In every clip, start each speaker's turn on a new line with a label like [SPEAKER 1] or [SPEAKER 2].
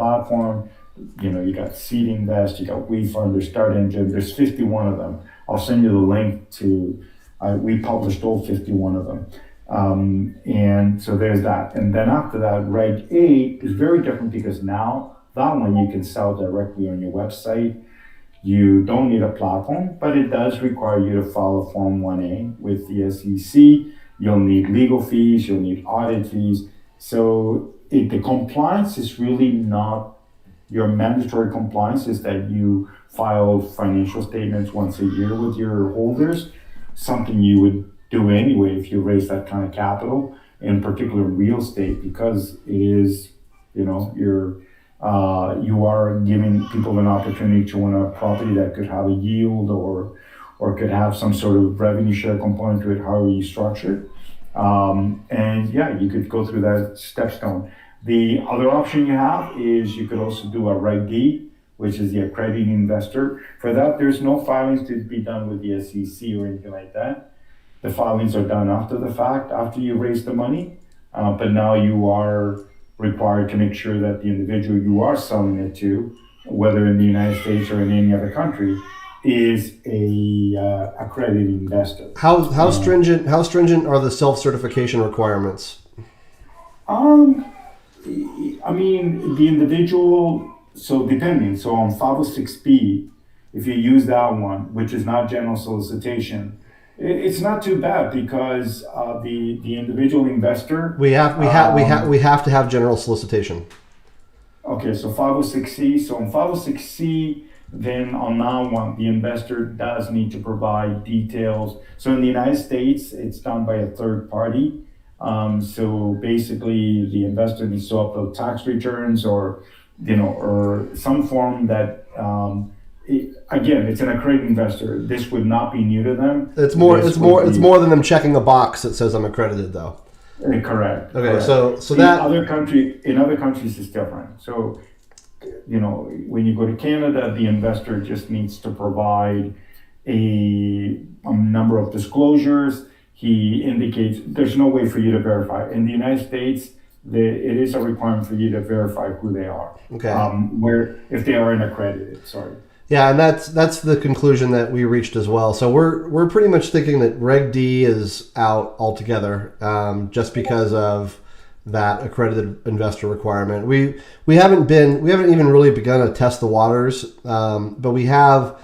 [SPEAKER 1] platform. You got Seed Invest, you got WeFund, there's Start Engine. There's 51 of them. I'll send you the link to. We published all 51 of them. And so there's that. And then after that, Reg 8 is very different because now that one you can sell directly on your website. You don't need a platform, but it does require you to file a Form 1A with the SEC. You'll need legal fees, you'll need audit fees. So the compliance is really not, your mandatory compliance is that you file financial statements once a year with your holders, something you would do anyway if you raise that kind of capital, in particular real estate, because it is, you are giving people an opportunity to own a property that could have a yield or could have some sort of revenue share component to it, however you structure it. And yeah, you could go through that stepstone. The other option you have is you could also do a Reg D, which is the accredited investor. For that, there's no filings to be done with the SEC or anything like that. The filings are done after the fact, after you raise the money, but now you are required to make sure that the individual you are selling it to, whether in the United States or in any other country, is a accredited investor.
[SPEAKER 2] How stringent are the self-certification requirements?
[SPEAKER 1] I mean, the individual, so depending. So on 506B, if you use that one, which is not general solicitation, it's not too bad because the individual investor.
[SPEAKER 2] We have to have general solicitation.
[SPEAKER 1] Okay, so 506C. So on 506C, then on that one, the investor does need to provide details. So in the United States, it's done by a third party. So basically, the investor needs to upload tax returns or some form that. Again, it's an accredited investor. This would not be new to them.
[SPEAKER 2] It's more than them checking a box that says I'm accredited, though.
[SPEAKER 1] Correct.
[SPEAKER 2] Okay,
[SPEAKER 1] correct.
[SPEAKER 2] so that
[SPEAKER 1] in other countries it's different. So, when you go to Canada, the investor just needs to provide a number of disclosures. He indicates there's no way for you to verify. In the United States, it is a requirement for you to verify who they are.
[SPEAKER 2] Okay.
[SPEAKER 1] Where if they are accredited, sorry.
[SPEAKER 2] Yeah, and that's the conclusion that we reached as well. So we're pretty much thinking that Reg D is out altogether, just because of that accredited investor requirement. We haven't even really begun to test the waters, but we have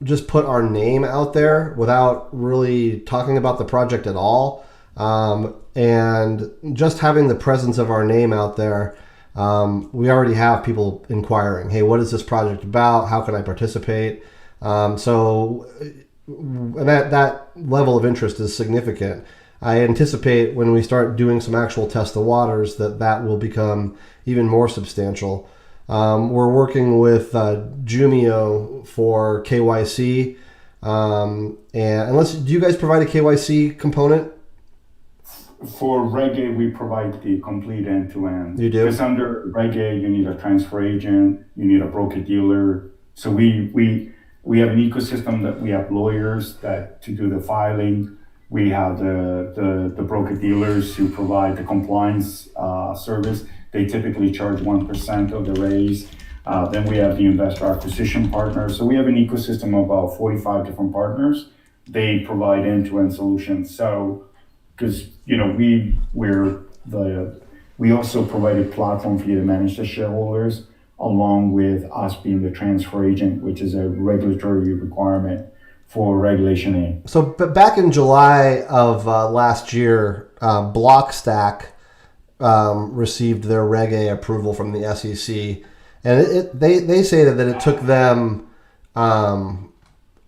[SPEAKER 2] just put our name out there without really talking about the project at all, and just having the presence of our name out there. We already have people inquiring, hey, what is this project about? How can I participate? So that level of interest is significant. I anticipate when we start doing some actual test the waters that will become even more substantial. We're working with Jumio for KYC. Do you guys provide a KYC component?
[SPEAKER 1] For Reg A, we provide the complete end-to-end.
[SPEAKER 2] You do?
[SPEAKER 1] Because under Reg A, you need a transfer agent, you need a broker-dealer. So we have an ecosystem that we have lawyers that to do the filing. We have the broker-dealers who provide the compliance service. They typically charge 1% of the raise. Then we have the investor acquisition partners. So we have an ecosystem of about 45 different partners. They provide end-to-end solutions. So because we also provide a platform for you to manage the shareholders, along with us being the transfer agent, which is a regulatory requirement for Regulation A.
[SPEAKER 2] So, but back in July of last year, Blockstack received their Reg A approval from the SEC, and they say that it took them a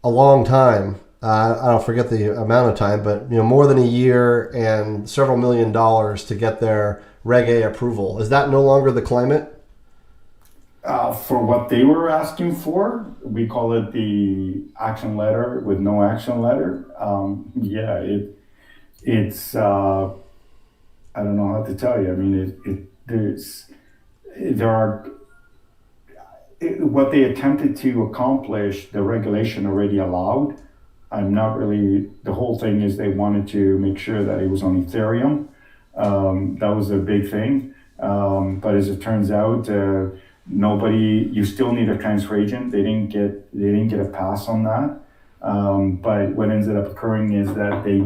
[SPEAKER 2] long time. I don't forget the amount of time, but more than a year and several $1 million to get their Reg A approval. Is that no longer the climate?
[SPEAKER 1] For what they were asking for, we call it the action letter with no action letter. It's I don't know how to tell you. I mean, what they attempted to accomplish, the regulation already allowed. The whole thing is they wanted to make sure that it was on Ethereum. That was a big thing. But as it turns out, you still need a transfer agent. They didn't get a pass on that. But what ended up occurring is that they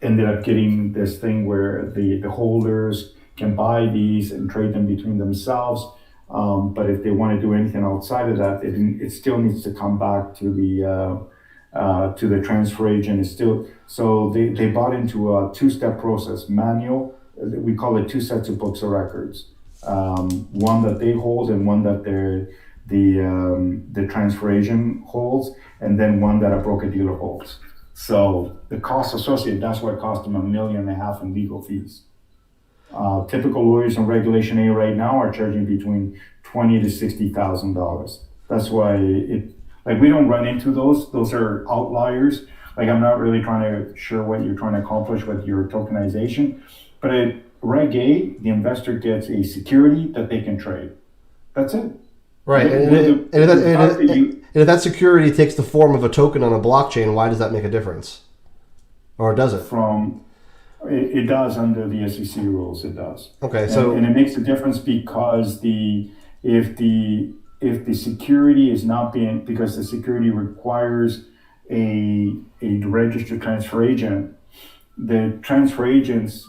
[SPEAKER 1] ended up getting this thing where the holders can buy these and trade them between themselves. But if they want to do anything outside of that, it still needs to come back to the transfer agent. It's still, so they bought into a two-step process, manual. We call it two sets of books of records. One that they hold and one that the transfer agent holds, and then one that a broker dealer holds. So the cost associated, that's what cost them $1.5 million in legal fees. Typical lawyers in Regulation A right now are charging between $20,000 to $60,000. That's why we don't run into those. Those are outliers. Like, I'm not really sure what you're trying to accomplish with your tokenization, but at Reg A, the investor gets a security that they can trade. That's it.
[SPEAKER 2] Right, and if that security takes the form of a token on a blockchain, why does that make a difference? Or does it?
[SPEAKER 1] It does under the SEC rules. It does.
[SPEAKER 2] Okay, so
[SPEAKER 1] and it makes a difference because if the security is not being, because the security requires a registered transfer agent, the transfer agents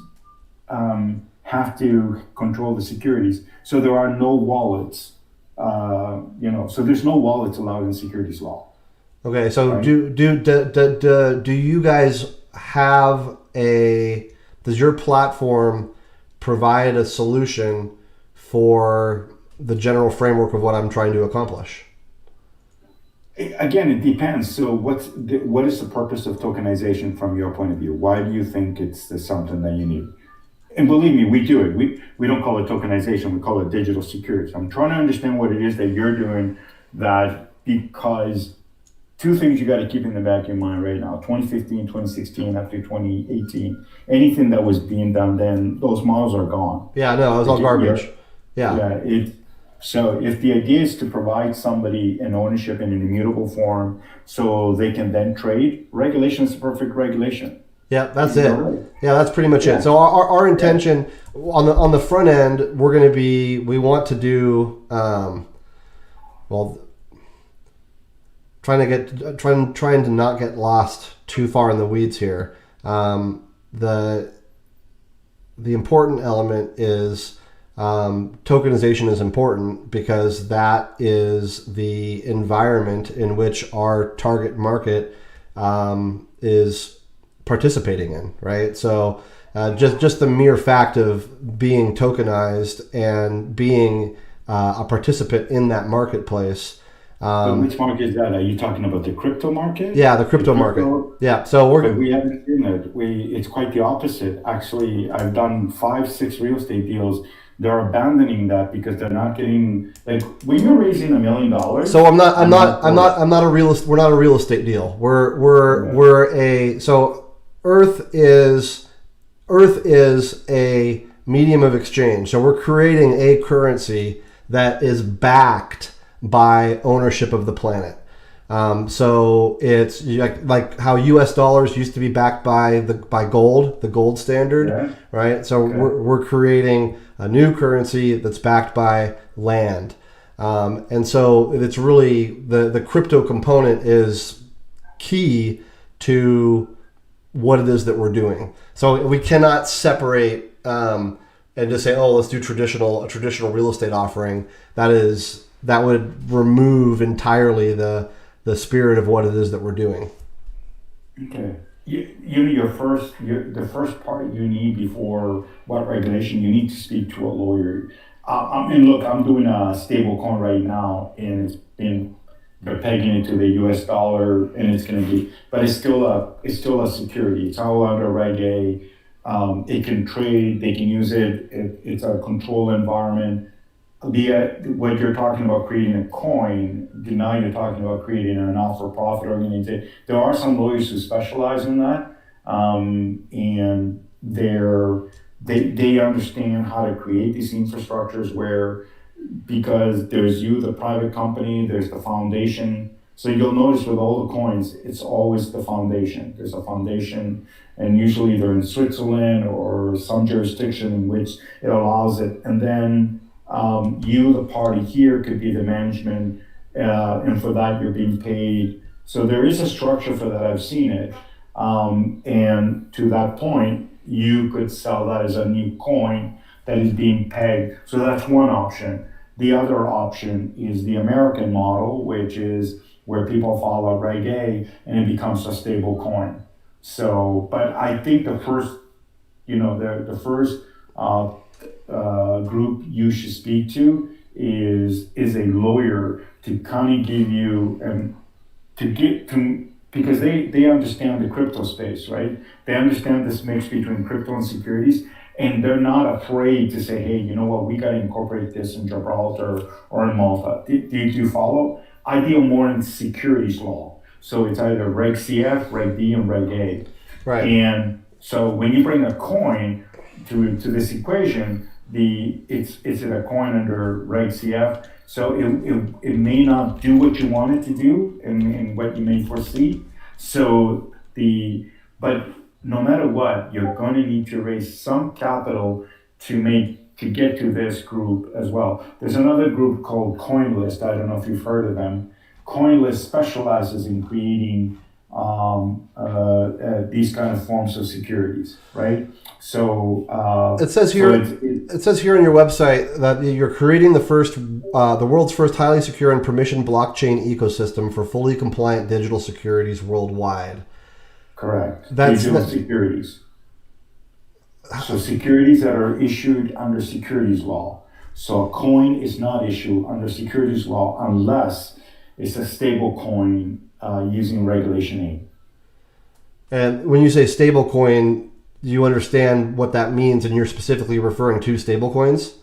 [SPEAKER 1] have to control the securities. So there are no wallets. So there's no wallets allowed in securities law.
[SPEAKER 2] Okay, so
[SPEAKER 1] right?
[SPEAKER 2] do you guys have does your platform provide a solution for the general framework of what I'm trying to accomplish?
[SPEAKER 1] Again, it depends. So what is the purpose of tokenization from your point of view? Why do you think it's something that you need? And believe me, we do it. We don't call it tokenization, we call it digital securities. I'm trying to understand what it is that you're doing, because two things you got to keep in the back of your mind right now. 2015, 2016, after 2018, anything that was being done then, those models are gone.
[SPEAKER 2] Yeah, no, it was all garbage. Yeah.
[SPEAKER 1] So if the idea is to provide somebody an ownership in an immutable form so they can then trade, regulation is the perfect regulation.
[SPEAKER 2] Yeah, that's it. Yeah, that's pretty much it. So our intention on the front end, we want to do trying to not get lost too far in the weeds here. The important element is tokenization is important because that is the environment in which our target market is participating in, right? So just the mere fact of being tokenized and being a participant in that marketplace.
[SPEAKER 1] Which market is that? Are you talking about the crypto market?
[SPEAKER 2] Yeah, the crypto market. Yeah, so
[SPEAKER 1] we haven't seen it. It's quite the opposite. Actually, I've done 5-6 real estate deals. They're abandoning that because they're not getting, like, when you're raising $1 million.
[SPEAKER 2] So we're not a real estate deal. Earth is a medium of exchange. So we're creating a currency that is backed by ownership of the planet. So it's like how U.S. dollars used to be backed by gold, the gold standard, right? So we're creating a new currency that's backed by land. And so it's really the crypto component is key to what it is that we're doing. So we cannot separate and just say, oh, let's do a traditional real estate offering. That would remove entirely the spirit of what it is that we're doing.
[SPEAKER 1] Okay. The first part you need before what regulation, you need to speak to a lawyer. I'm doing a stable coin right now, and they're pegging it to the U.S. dollar, and but it's still a security. It's all under Reg A. It can trade, they can use it. It's a controlled environment. What you're talking about creating a coin, now you're talking about creating an not-for-profit organization. There are some lawyers who specialize in that, and they understand how to create these infrastructures because there's the private company, there's the foundation, So you'll notice with all the coins, it's always the foundation. There's a foundation, and usually they're in Switzerland or some jurisdiction in which it allows it. And then you, the party here, could be the management, and for that you're being paid. So there is a structure for that. I've seen it. And to that point, you could sell that as a new coin that is being pegged. So that's one option. The other option is the American model, which is where people follow Reg A and it becomes a stable coin. So, but I think the first, the first group you should speak to is a lawyer to kind of give you because they understand the crypto space, right? They understand this mix between crypto and securities, and they're not afraid to say, hey, you know what, we got to incorporate this in Gibraltar or in Malta. Do you follow? I deal more in securities law. So it's either Reg CF, Reg D, and Reg A.
[SPEAKER 2] Right.
[SPEAKER 1] And so when you bring a coin to this equation, it's a coin under Reg CF. So it may not do what you want it to do and what you may foresee. So but no matter what, you're going to need to raise some capital to get to this group as well. There's another group called CoinList. I don't know if you've heard of them. CoinList specializes in creating these kind of forms of securities, right? So
[SPEAKER 2] it says here. It says here on your website that you're creating the world's first highly secure and permissioned blockchain ecosystem for fully compliant digital securities worldwide.
[SPEAKER 1] Correct. Digital securities. So securities that are issued under securities law. So a coin is not issued under securities law unless it's a stable coin using Regulation 8.
[SPEAKER 2] And when you say stable coin, do you understand what that means? And you're specifically referring to stable coins?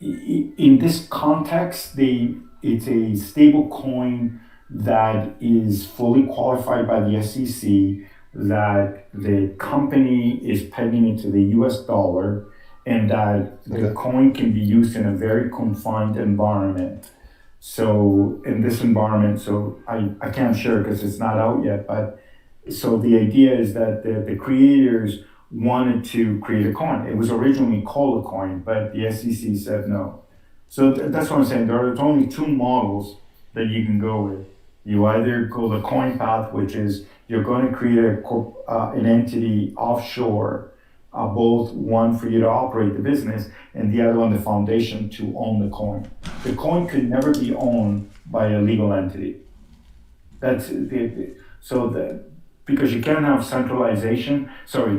[SPEAKER 1] In this context, it's a stable coin that is fully qualified by the SEC, that the company is pegging it to the US dollar, and that the coin can be used in a very confined environment. So in this environment, I can't share because it's not out yet, but so the idea is that the creators wanted to create a coin. It was originally called a coin, but the SEC said no. So that's what I'm saying. There's only two models that you can go with. You either go the coin path, which is you're going to create an entity offshore, both one for you to operate the business and the other one, the foundation, to own the coin. The coin could never be owned by a legal entity. Because you can't have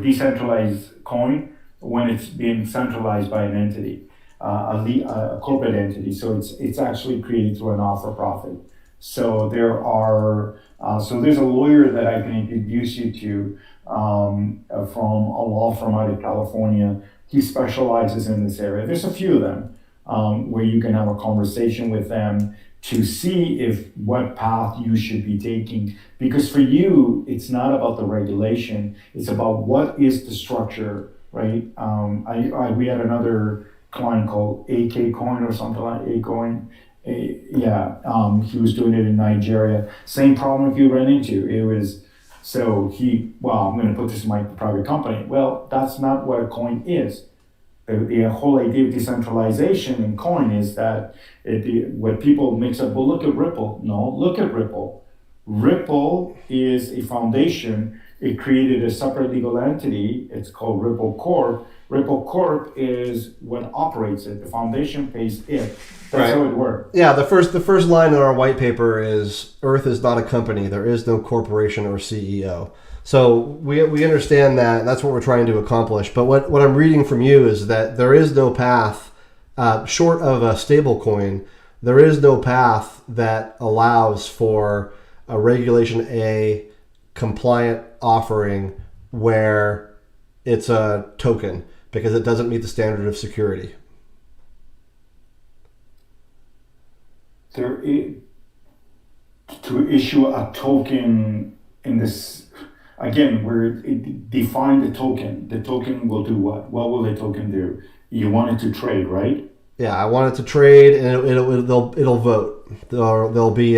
[SPEAKER 1] decentralized coin when it's being centralized by an entity, a corporate entity. So it's actually created through a not-for-profit. So there's a lawyer that I can introduce you to from a law firm out of California. He specializes in this area. There's a few of them where you can have a conversation with them to see what path you should be taking. Because for you, it's not about the regulation, it's about what is the structure, right? We had another client called AK Coin or something like Acoin. He was doing it in Nigeria. Same problem you ran into. It was, I'm going to put this in my private company. Well, that's not what a coin is. The whole idea of decentralization in coin is that what people mix up, well, look at Ripple. No, look at Ripple. Ripple is a foundation. It created a separate legal entity. It's called Ripple Corp. Ripple Corp is what operates it. The foundation pays it. That's how it works.
[SPEAKER 2] Yeah, the first line in our white paper is Earth is not a company. There is no corporation or CEO. So we understand that, and that's what we're trying to accomplish. But what I'm reading from you is that there is no path, short of a stable coin, there is no path that allows for a Regulation A compliant offering where it's a token, because it doesn't meet the standard of security.
[SPEAKER 1] To issue a token in this, again, define the token. The token will do what? What will the token do? You want it to trade, right?
[SPEAKER 2] Yeah, I want it to trade, and it'll vote. There'll be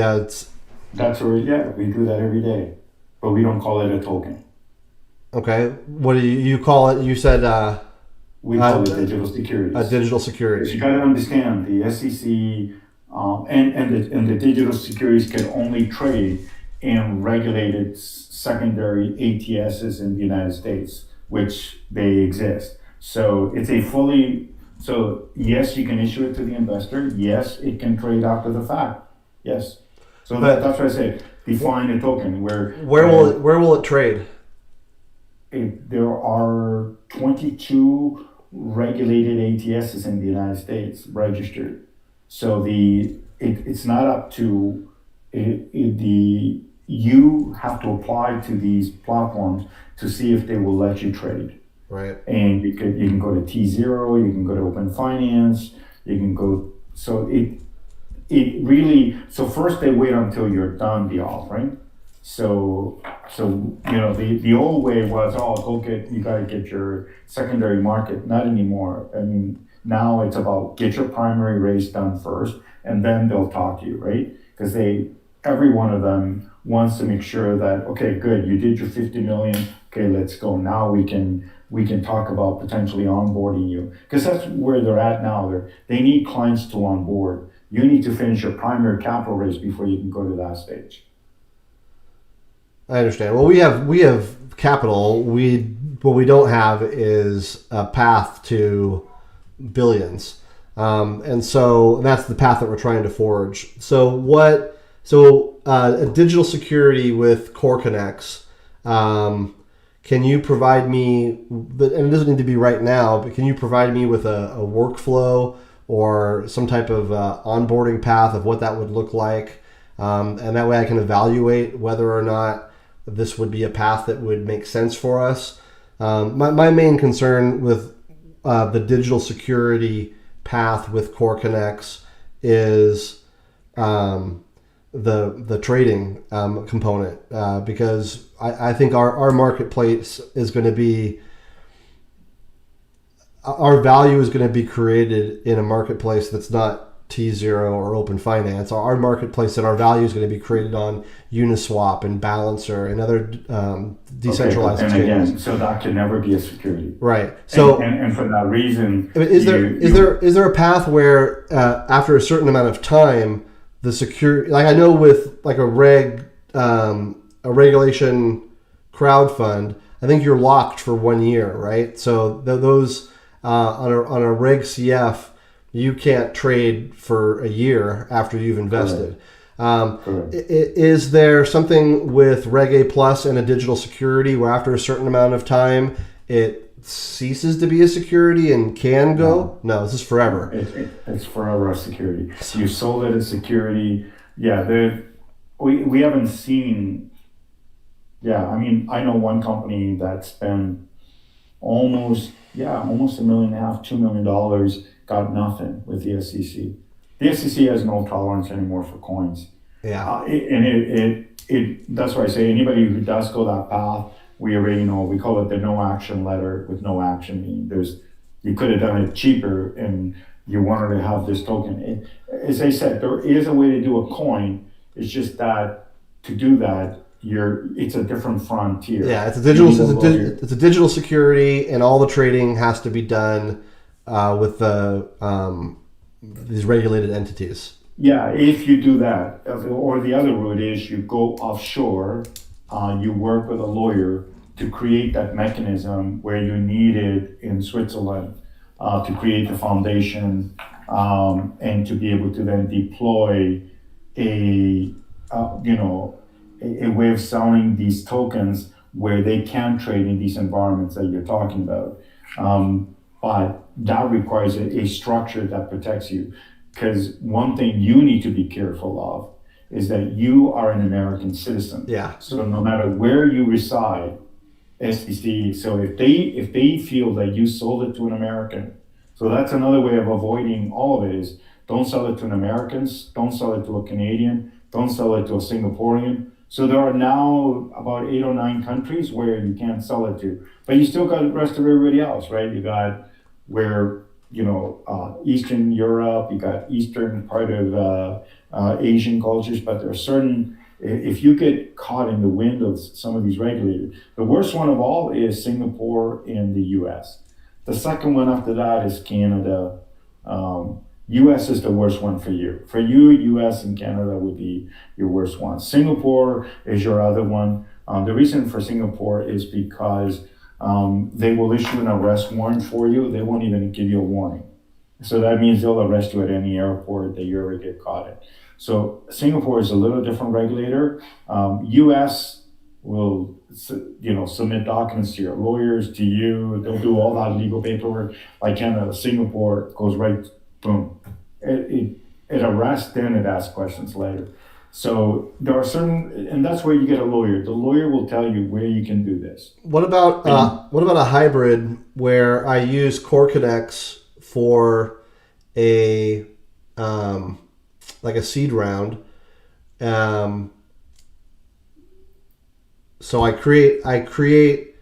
[SPEAKER 1] That's where, yeah, we do that every day, but we don't call it a token.
[SPEAKER 2] Okay. What do you call it? You said
[SPEAKER 1] We call it digital
[SPEAKER 2] a
[SPEAKER 1] securities.
[SPEAKER 2] digital
[SPEAKER 1] Because you
[SPEAKER 2] security.
[SPEAKER 1] got to understand the SEC and the digital securities can only trade in regulated secondary ATSs in the United States, which they exist. So it's a fully, so yes, you can issue it to the investor. Yes, it can trade after the fact. Yes. So
[SPEAKER 2] But
[SPEAKER 1] that's what I say. Define a token
[SPEAKER 2] where will it trade?
[SPEAKER 1] there are 22 regulated ATSs in the United States registered. So it's not up to the you have to apply to these platforms to see if they will let you trade.
[SPEAKER 2] Right.
[SPEAKER 1] And you can go to T0, you can go to Open Finance, you can go. So it really, so first they wait until you're done the offering. So the old way was, oh, you got to get your secondary market. Not anymore. I mean, now it's about get your primary raise done first, and then they'll talk to you, right? Because every one of them wants to make sure that, okay, good, you did your 50 million. Okay, let's go. Now we can talk about potentially onboarding you, because that's where they're at now. They need clients to onboard. You need to finish your primary capital raise before you can go to that stage.
[SPEAKER 2] I understand. Well, we have capital. What we don't have is a path to billions, and so that's the path that we're trying to forge. So what? So a digital security with CoreConnex. Can you provide me? And it doesn't need to be right now, but can you provide me with a workflow or some type of onboarding path of what that would look like, and that way I can evaluate whether or not this would be a path that would make sense for us. My main concern with the digital security path with CoreConnex is the trading component, because I think our marketplace is going to be, our value is going to be created in a marketplace that's not T0 or Open Finance. Our marketplace and our value is going to be created on Uniswap and Balancer and other decentralized
[SPEAKER 1] Okay, and
[SPEAKER 2] exchanges.
[SPEAKER 1] again, so that can never be a security.
[SPEAKER 2] Right. So
[SPEAKER 1] and for that reason,
[SPEAKER 2] is there a path where after a certain amount of time the security, like I know with like a regulation crowd fund, I think you're locked for 1 year, right? So those on a Reg CF, you can't trade for a year after you've invested.
[SPEAKER 1] Correct.
[SPEAKER 2] Is there something with Reg A Plus and a digital security where after a certain amount of time it ceases to be a security and can go? No, this is forever.
[SPEAKER 1] It's forever a security. You sold it as security. Yeah, we haven't seen. Yeah, I mean, I know one company that spent almost $1.5 million, $2 million, got nothing with the SEC. The SEC has no tolerance anymore for coins.
[SPEAKER 2] Yeah.
[SPEAKER 1] That's why I say anybody who does go that path, we already know. We call it the no action letter with no action. Meaning you could have done it cheaper and you wanted to have this token. As I said, there is a way to do a coin. It's just that to do that, it's a different frontier.
[SPEAKER 2] Yeah, it's a digital security, and all the trading has to be done with these regulated entities.
[SPEAKER 1] Yeah, if you do that, or the other route is you go offshore, you work with a lawyer to create that mechanism where you need it in Switzerland to create the foundation and to be able to then deploy a way of selling these tokens where they can trade in these environments that you're talking about. But that requires a structure that protects you. Because one thing you need to be careful of is that you are an American citizen.
[SPEAKER 2] Yeah.
[SPEAKER 1] So no matter where you reside, SEC, so if they feel that you sold it to an American, so that's another way of avoiding all of it is don't sell it to an American, don't sell it to a Canadian, don't sell it to a Singaporean. So there are now about 8 or 9 countries where you can't sell it to, but you still got the rest of everybody else, right? You got where, Eastern Europe, you got Eastern part of Asian cultures, but there are certain if you get caught in the wind of some of these regulators, the worst one of all is Singapore and the U.S. The second one after that is Canada. U.S. is the worst one for you. For you, U.S. and Canada would be your worst one. Singapore is your other one. The reason for Singapore is because they will issue an arrest warrant for you. They won't even give you a warning. So that means they'll arrest you at any airport that you ever get caught at. So Singapore is a little different regulator. U.S. will, submit documents to your lawyers, to you. They'll do all that legal paperwork. Like Canada, Singapore goes right, boom. It arrests, then it asks questions later. So there are certain, and that's where you get a lawyer. The lawyer will tell you where you can do this.
[SPEAKER 2] What about a hybrid where I use CoreConnex for a like a seed round? So I create.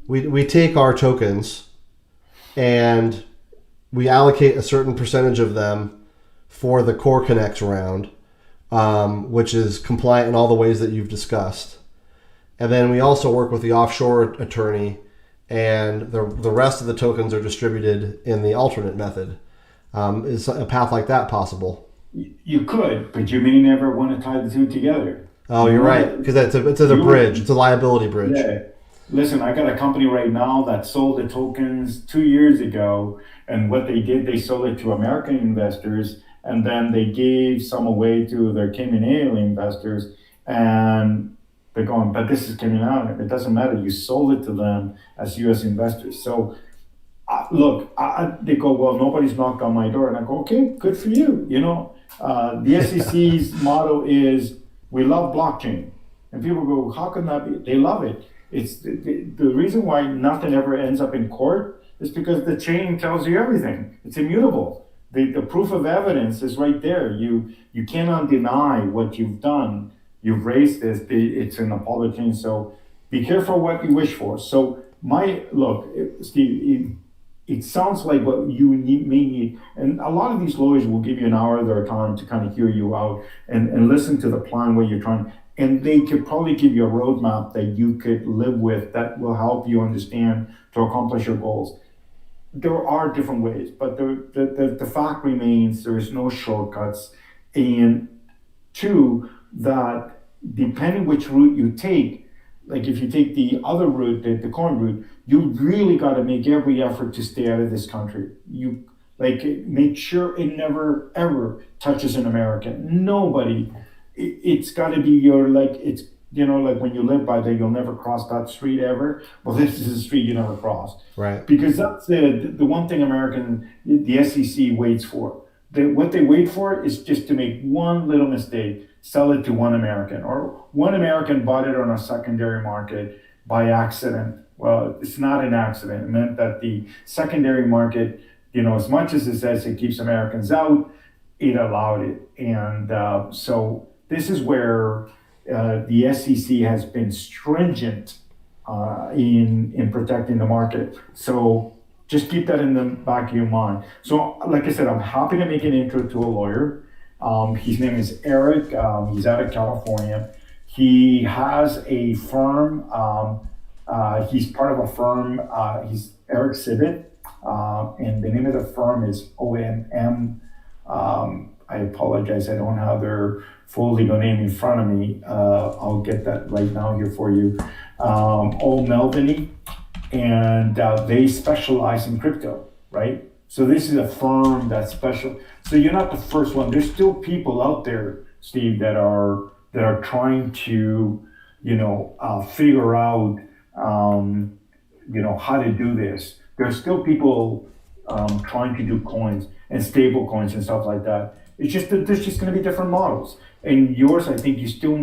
[SPEAKER 2] We take our tokens and we allocate a certain percentage of them for the CoreConnex round, which is compliant in all the ways that you've discussed. And then we also work with the offshore attorney, and the rest of the tokens are distributed in the alternate method. Is a path like that possible?
[SPEAKER 1] You could, but you may never want to tie the two together.
[SPEAKER 2] Oh, you're right, because it's a bridge. It's a liability bridge.
[SPEAKER 1] Yeah. Listen, I got a company right now that sold the tokens 2 years ago, and what they did, they sold it to American investors, and then they gave some away to their Cayman Island investors, and they're going, but this is Cayman Island. It doesn't matter. You sold it to them as U.S. investors. So, they go, well, nobody's knocked on my door, and I go, okay, good for you. The SEC's motto is, we love blockchain. And people go, how can that be? They love it. It's the reason why nothing ever ends up in court is because the chain tells you everything. It's immutable. The proof of evidence is right there. You cannot deny what you've done. You've raised this. It's in the public chain. So be careful what you wish for. So Steve, it sounds like what you may need, and a lot of these lawyers will give you an hour of their time to kind of hear you out and listen to the plan, what you're trying, and they could probably give you a roadmap that you could live with that will help you understand to accomplish your goals. There are different ways, but the fact remains there is no shortcuts. And two, that depending which route you take, like if you take the other route, the coin route, you really got to make every effort to stay out of this country. You make sure it never ever touches an American. Nobody. It's got to be your it's like when you live by there, you'll never cross that street ever. Well, this is a street you never cross.
[SPEAKER 2] Right.
[SPEAKER 1] Because that's the one thing the SEC waits for. What they wait for is just to make one little mistake, sell it to one American, or one American bought it on a secondary market by accident. Well, it's not an accident. It meant that the secondary market, as much as it says it keeps Americans out, it allowed it. And so this is where the SEC has been stringent in protecting the market. So just keep that in the back of your mind. So like I said, I'm happy to make an intro to a lawyer. His name is Eric. He's out of California. He has a firm. He's part of a firm. He's Eric Sibit. And the name of the firm is OMM. I apologize. I don't have their full legal name in front of me. I'll get that right now here for you. O'Melveny. And they specialize in crypto, right? So this is a firm that's special. So you're not the first one. There's still people out there, Steve, that are trying to, figure out, how to do this. There's still people trying to do coins and stable coins and stuff like that. It's just that there's just going to be different models. And yours, I think you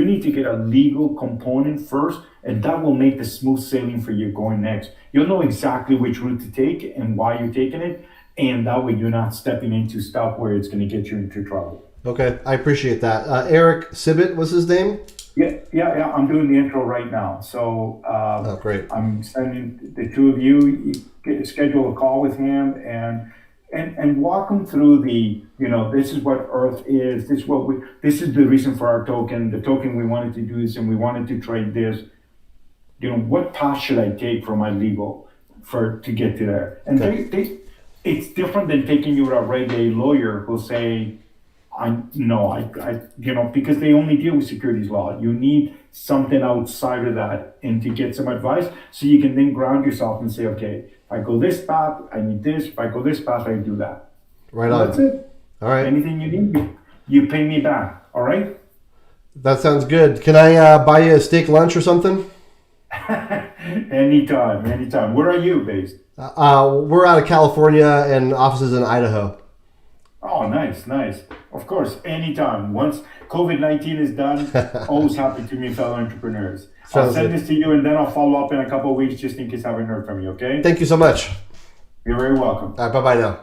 [SPEAKER 1] need to get a legal component first, and that will make the smooth sailing for you going next. You'll know exactly which route to take and why you're taking it, and that way you're not stepping into stuff where it's going to get you into trouble.
[SPEAKER 2] Okay, I appreciate that. Eric Sibit was his name?
[SPEAKER 1] Yeah. I'm doing the intro right now. So
[SPEAKER 2] great.
[SPEAKER 1] I'm sending the two of you schedule a call with him, and and walk them through this is what Earth is. This is the reason for our token. The token, we wanted to do this, and we wanted to trade this. What path should I take for my legal to get to there? And
[SPEAKER 2] Okay.
[SPEAKER 1] it's different than taking you to a regular lawyer who'll say, because they only deal with securities law. You need something outside of that and to get some advice so you can then ground yourself and say, okay, if I go this path, I need this. If I go this path, I do that.
[SPEAKER 2] Right
[SPEAKER 1] And
[SPEAKER 2] on.
[SPEAKER 1] that's it.
[SPEAKER 2] All right.
[SPEAKER 1] Anything you need, you pay me back. All right?
[SPEAKER 2] That sounds good. Can I buy you a steak lunch or something?
[SPEAKER 1] Anytime. Where are you based?
[SPEAKER 2] We're out of California and offices in Idaho.
[SPEAKER 1] Oh, nice. Of course, anytime. Once COVID-19 is done, always happy to meet fellow entrepreneurs. I'll
[SPEAKER 2] Sounds
[SPEAKER 1] send
[SPEAKER 2] good.
[SPEAKER 1] this to you, and then I'll follow up in a couple of weeks just in case I haven't heard from you, okay?
[SPEAKER 2] Thank you so much.
[SPEAKER 1] You're very welcome.
[SPEAKER 2] All right, bye-bye now.